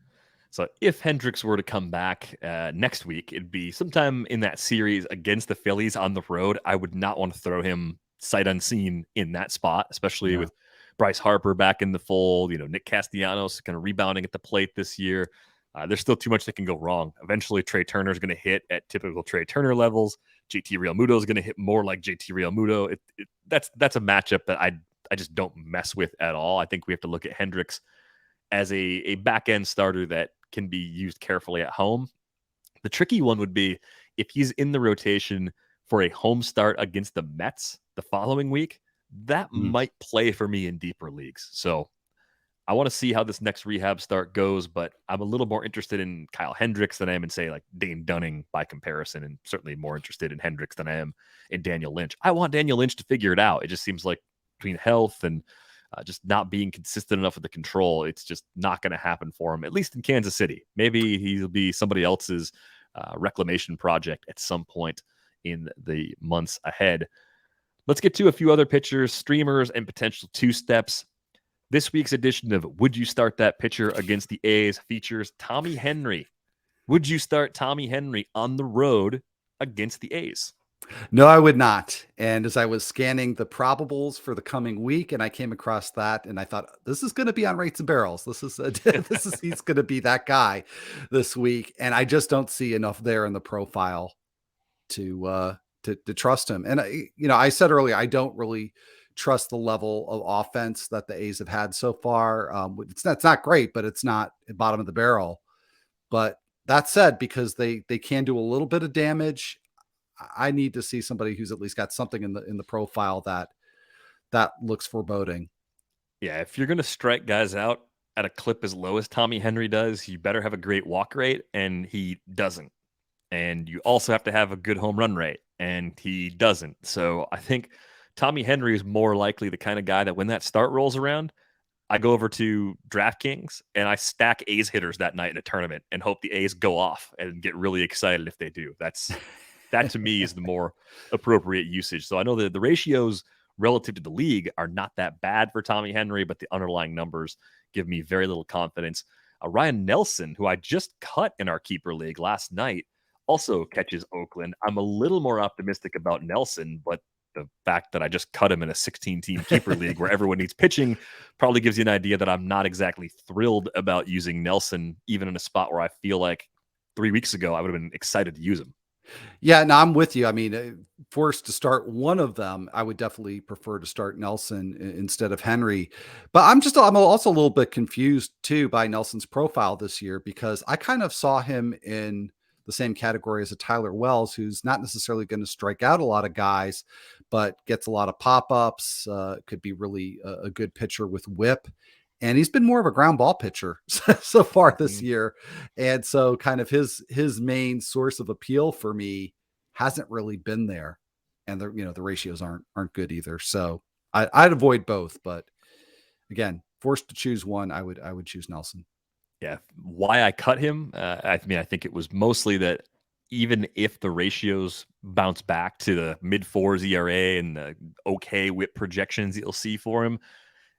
So if Hendricks were to come back next week, it'd be sometime in that series against the Phillies on the road. I would not want to throw him sight unseen in that spot, especially with Bryce Harper back in the fold. Nick Castellanos kind of rebounding at the plate this year. There's still too much that can go wrong. Eventually, Trey Turner is going to hit at typical Trey Turner levels. JT Realmuto is going to hit more like JT Realmuto. That's a matchup that I just don't mess with at all. I think we have to look at Hendricks as a back-end starter that can be used carefully at home. The tricky one would be if he's in the rotation for a home start against the Mets the following week. That might play for me in deeper leagues. So I want to see how this next rehab start goes, but I'm a little more interested in Kyle Hendricks than I am in, say, like Dane Dunning by comparison, and certainly more interested in Hendricks than I am in Daniel Lynch. I want Daniel Lynch to figure it out. It just seems like between health and just not being consistent enough with the control. It's just not going to happen for him, at least in Kansas City. Maybe he'll be somebody else's reclamation project at some point in the months ahead. Let's get to a few other pitchers, streamers, and potential two-steps. This week's edition of Would You Start That Pitcher Against the A's features Tommy Henry. Would you start Tommy Henry on the road against the A's? No, I would not. And as I was scanning the probables for the coming week, and I came across that, and I thought, this is going to be on Rates and Barrels. He's going to be that guy this week. And I just don't see enough there in the profile to trust him. And I said earlier, I don't really trust the level of offense that the A's have had so far. It's not great, but it's not at bottom of the barrel. But that said, because they can do a little bit of damage, I need to see somebody who's at least got something in the profile that looks foreboding. Yeah, if you're going to strike guys out at a clip as low as Tommy Henry does, you better have a great walk rate, and he doesn't. And you also have to have a good home run rate, and he doesn't. So I think Tommy Henry is more likely the kind of guy that when that start rolls around, I go over to DraftKings and I stack A's hitters that night in a tournament and hope the A's go off and get really excited if they do. That to me is the more appropriate usage. So I know that the ratios relative to the league are not that bad for Tommy Henry, but the underlying numbers give me very little confidence. Ryan Nelson, who I just cut in our keeper league last night, also catches Oakland. I'm a little more optimistic about Nelson, but the fact that I just cut him in a 16-team keeper league where everyone needs pitching probably gives you an idea that I'm not exactly thrilled about using Nelson, even in a spot where I feel like 3 weeks ago I would have been excited to use him. Yeah, no, I'm with you. I mean, forced to start one of them, I would definitely prefer to start Nelson instead of Henry. But I'm also a little bit confused too by Nelson's profile this year, because I kind of saw him in the same category as a Tyler Wells, who's not necessarily going to strike out a lot of guys, but gets a lot of pop-ups, could be really a good pitcher with whip. And he's been more of a ground ball pitcher so far this year. And so kind of his main source of appeal for me hasn't really been there. And the ratios aren't good either. So I'd avoid both, but again, forced to choose one, I would choose Nelson. Yeah. Why I cut him? I think it was mostly that even if the ratios bounce back to the mid-4s ERA and the okay whip projections you'll see for him,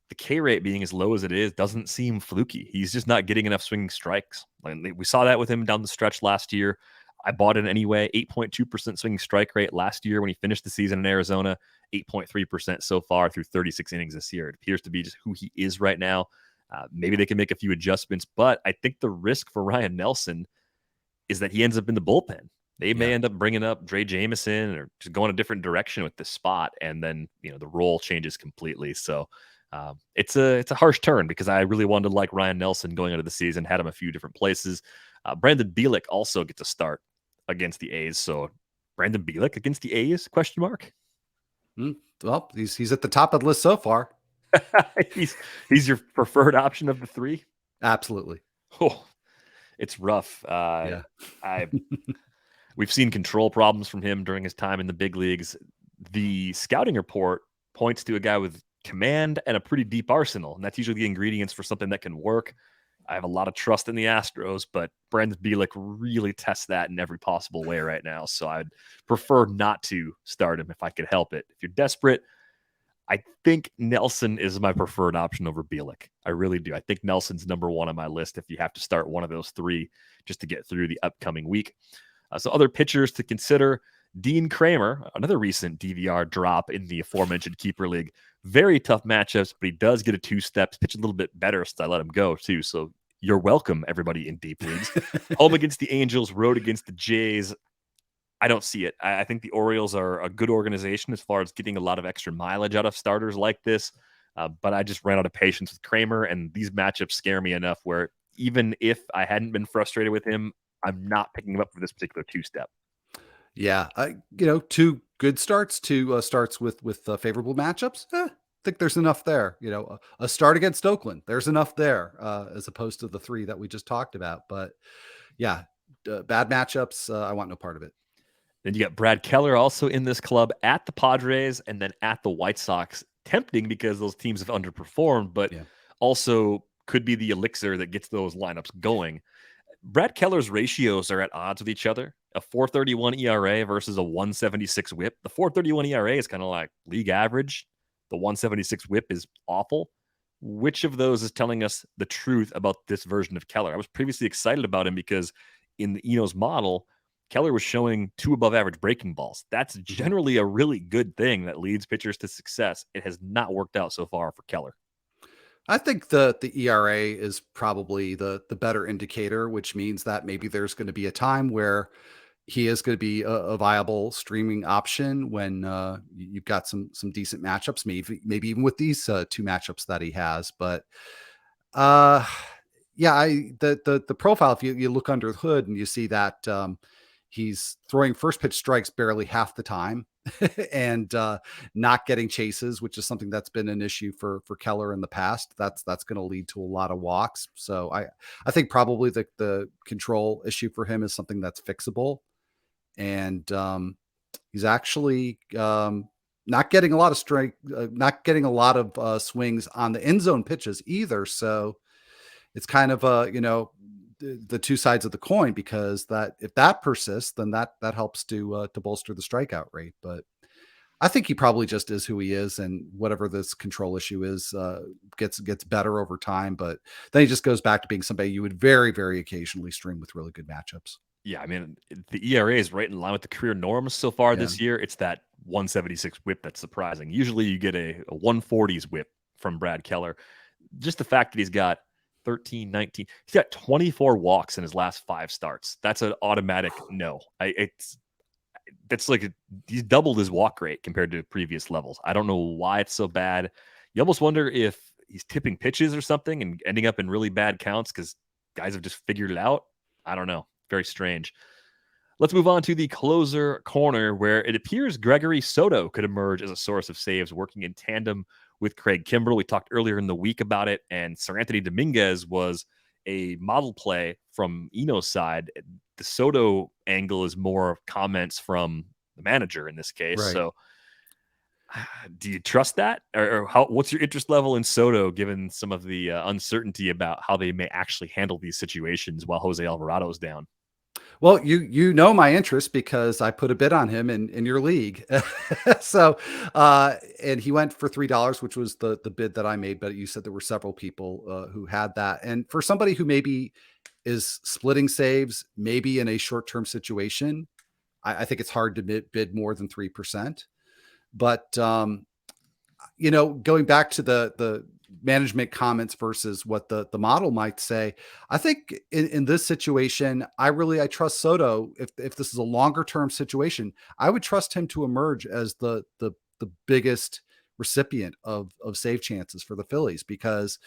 the K rate being as low as it is doesn't seem fluky. He's just not getting enough swinging strikes. We saw that with him down the stretch last year. I bought it anyway. 8.2% swinging strike rate last year when he finished the season in Arizona. 8.3% so far through 36 innings this year. It appears to be just who he is right now. Maybe they can make a few adjustments, but I think the risk for Ryan Nelson is that he ends up in the bullpen. They may end up bringing up Dre Jameson or just going a different direction with this spot, and then the role changes completely. So it's a harsh turn, because I really wanted to like Ryan Nelson going into the season, had him a few different places. Brandon Bielik also gets a start against the A's. So Brandon Bielik against the A's? ? Well, he's at the top of the list so far. he's your preferred option of the three? Absolutely. Oh, it's rough. We've seen control problems from him during his time in the big leagues. The scouting report points to a guy with command and a pretty deep arsenal, and that's usually the ingredients for something that can work. I have a lot of trust in the Astros, but Brandon Bielik really tests that in every possible way right now, so I'd prefer not to start him if I could help it. If you're desperate, I think Nelson is my preferred option over Bielik. I really do. I think Nelson's number one on my list if you have to start one of those three just to get through the upcoming week. So other pitchers to consider: Dean Kramer, another recent DVR drop in the aforementioned keeper league. Very tough matchups, but he does get a two-steps, pitch a little bit better since I let him go too. So you're welcome, everybody in deep leagues. Home against the Angels, road against the Jays. I don't see it. I think the Orioles are a good organization as far as getting a lot of extra mileage out of starters like this. But I just ran out of patience with Kramer, and these matchups scare me enough where even if I hadn't been frustrated with him, I'm not picking him up for this particular two-step. Yeah. Two good starts, two starts with favorable matchups. I think there's enough there. A start against Oakland, there's enough there as opposed to the three that we just talked about. But yeah, bad matchups, I want no part of it. Then you got Brad Keller also in this club at the Padres and then at the White Sox. tempting because those teams have underperformed, but also could be the elixir that gets those lineups going. Brad Keller's ratios are at odds with each other. A 4.31 ERA versus a 1.76 WHIP. The 4.31 ERA is kind of like league average. The 1.76 WHIP is awful. Which of those is telling us the truth about this version of Keller? I was previously excited about him because in the Eno's model, Keller was showing 2 above average breaking balls. That's generally a really good thing that leads pitchers to success. It has not worked out so far for Keller. I think the ERA is probably the better indicator, which means that maybe there's going to be a time where he is going to be a viable streaming option when you've got some decent matchups, maybe even with these 2 matchups that he has. But the profile, if you look under the hood and you see that he's throwing first pitch strikes barely half the time and not getting chases, which is something that's been an issue for Keller in the past. That's going to lead to a lot of walks. So I think probably the control issue for him is something that's fixable. And he's actually not getting a lot of swings on the end zone pitches either. So it's kind of the 2 sides of the coin, because that if that persists, then that helps to bolster the strikeout rate. But I think he probably just is who he is, and whatever this control issue is gets better over time. But then he just goes back to being somebody you would very, very occasionally stream with really good matchups. Yeah, I mean, the ERA is right in line with the career norms so far this year. It's that 1.76 WHIP that's surprising. Usually you get a 1.40s WHIP from Brad Keller. Just the fact that he's got 13, 19, he's got 24 walks in his last 5 starts. That's an automatic no. That's like he's doubled his walk rate compared to previous levels. I don't know why it's so bad. You almost wonder if he's tipping pitches or something and ending up in really bad counts because guys have just figured it out. I don't know. Very strange. Let's move on to the closer corner, where it appears Gregory Soto could emerge as a source of saves working in tandem with Craig Kimbrell. We talked earlier in the week about it, and Seranthony Dominguez was a model play from Eno's side. The Soto angle is more comments from the manager in this case. Right. So do you trust that? Or what's your interest level in Soto, given some of the uncertainty about how they may actually handle these situations while Jose Alvarado's down? Well, you know my interest because I put a bid on him in your league. So, and he went for $3, which was the bid that I made. But you said there were several people who had that. And for somebody who maybe is splitting saves, maybe in a short-term situation, I think it's hard to bid more than 3%. But, going back to the management comments versus what the model might say, I think in this situation, I trust Soto. If this is a longer term situation, I would trust him to emerge as the biggest recipient of save chances for the Phillies, because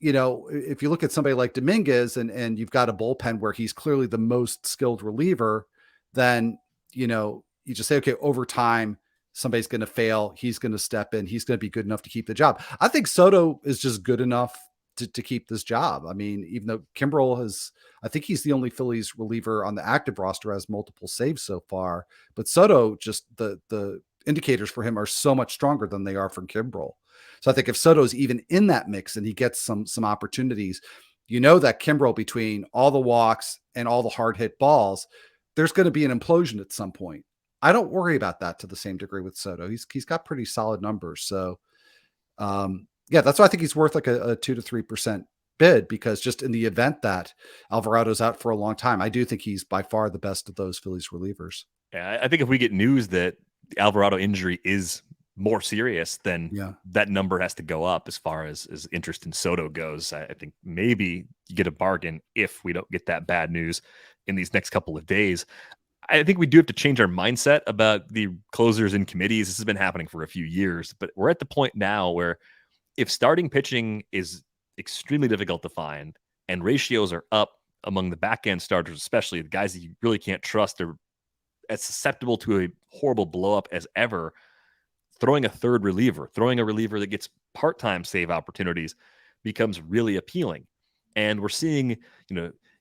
if you look at somebody like Dominguez and you've got a bullpen where he's clearly the most skilled reliever, then you just say, okay, over time somebody's going to fail. He's going to step in. He's going to be good enough to keep the job. I think Soto is just good enough to keep this job. I mean, even though Kimbrell I think he's the only Phillies reliever on the active roster has multiple saves so far, but Soto, just the indicators for him are so much stronger than they are for Kimbrell. So I think if Soto's even in that mix and he gets some opportunities, that Kimbrell, between all the walks and all the hard hit balls, there's going to be an implosion at some point. I don't worry about that to the same degree with Soto. He's got pretty solid numbers. So, that's why I think he's worth like a 2 to 3% bid, because just in the event that Alvarado's out for a long time, I do think he's by far the best of those Phillies relievers. Yeah, I think if we get news that the Alvarado injury is more serious, then that number has to go up as far as interest in Soto goes. I think maybe you get a bargain if we don't get that bad news in these next couple of days. I think we do have to change our mindset about the closers in committees. This has been happening for a few years, but we're at the point now where if starting pitching is extremely difficult to find and ratios are up among the back end starters, especially the guys that you really can't trust, are as susceptible to a horrible blow up as ever, throwing a third reliever, throwing a reliever that gets part-time save opportunities becomes really appealing. And we're seeing,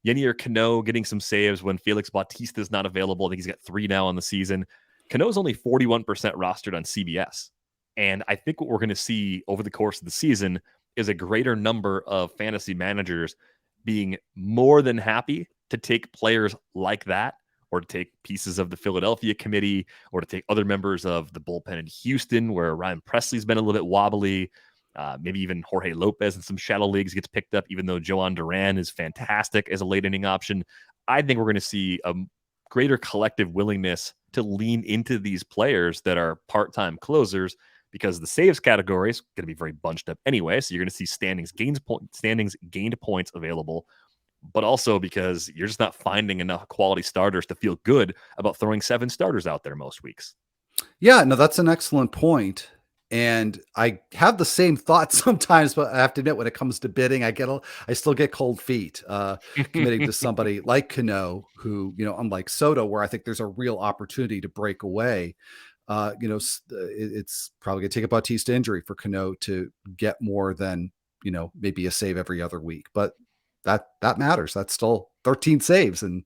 Yenier Cano getting some saves when Felix Bautista is not available. I think he's got 3 now on the season. Cano's only 41% rostered on CBS. And I think what we're going to see over the course of the season is a greater number of fantasy managers being more than happy to take players like that, or to take pieces of the Philadelphia committee, or to take other members of the bullpen in Houston, where Ryan Presley's been a little bit wobbly. Maybe even Jorge Lopez in some shadow leagues gets picked up, even though Joan Duran is fantastic as a late inning option. I think we're going to see a greater collective willingness to lean into these players that are part-time closers, because the saves category is going to be very bunched up anyway. So you're going to see standings gained points available, but also because you're just not finding enough quality starters to feel good about throwing 7 starters out there most weeks. Yeah, no, that's an excellent point. And I have the same thought sometimes, but I have to admit, when it comes to bidding, I still get cold feet committing to somebody like Cano, who, unlike Soto, where I think there's a real opportunity to break away. It's probably going to take a Bautista injury for Cano to get more than, maybe a save every other week. But that matters. That's still 13 saves. And,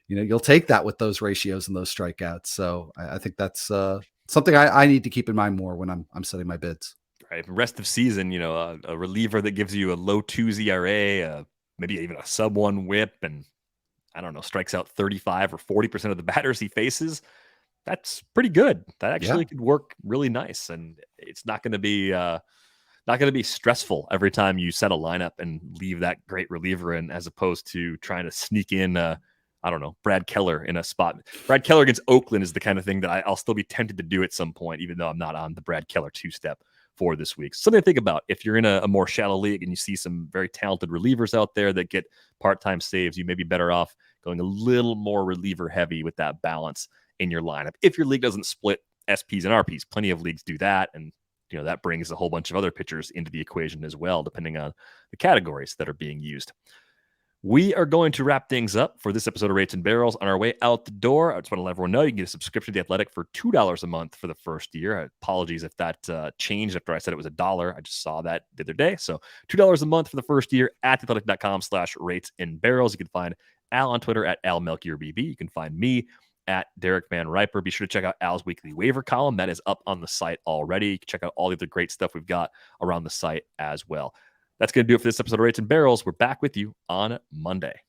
you'll take that with those ratios and those strikeouts. So I think that's something I need to keep in mind more when I'm setting my bids. Right. Rest of season, a reliever that gives you a low 2 ERA, maybe even a sub 1 whip, and I don't know, strikes out 35 or 40% of the batters he faces. That's pretty good. That actually could work really nice. And it's not going to be stressful every time you set a lineup and leave that great reliever in, as opposed to trying to sneak in, I don't know, Brad Keller in a spot. Brad Keller against Oakland is the kind of thing that I'll still be tempted to do at some point, even though I'm not on the Brad Keller 2-step for this week. Something to think about if you're in a more shallow league and you see some very talented relievers out there that get part-time saves. You may be better off going a little more reliever heavy with that balance in your lineup. If your league doesn't split SPs and RPs, plenty of leagues do that. And that brings a whole bunch of other pitchers into the equation as well, depending on the categories that are being used. We are going to wrap things up for this episode of Rates and Barrels. On our way out the door, I just want to let everyone know you can get a subscription to The Athletic for $2 a month for the first year. Apologies if that changed after I said it was $1. I just saw that the other day. So $2 a month for the first year at theathletic.com/rates and barrels. You can find Al on Twitter at AlMelchierBB. You can find me at Derek Van Riper. Be sure to check out Al's weekly waiver column. That is up on the site already. You can check out all the other great stuff we've got around the site as well. That's going to do it for this episode of Rates and Barrels. We're back with you on Monday.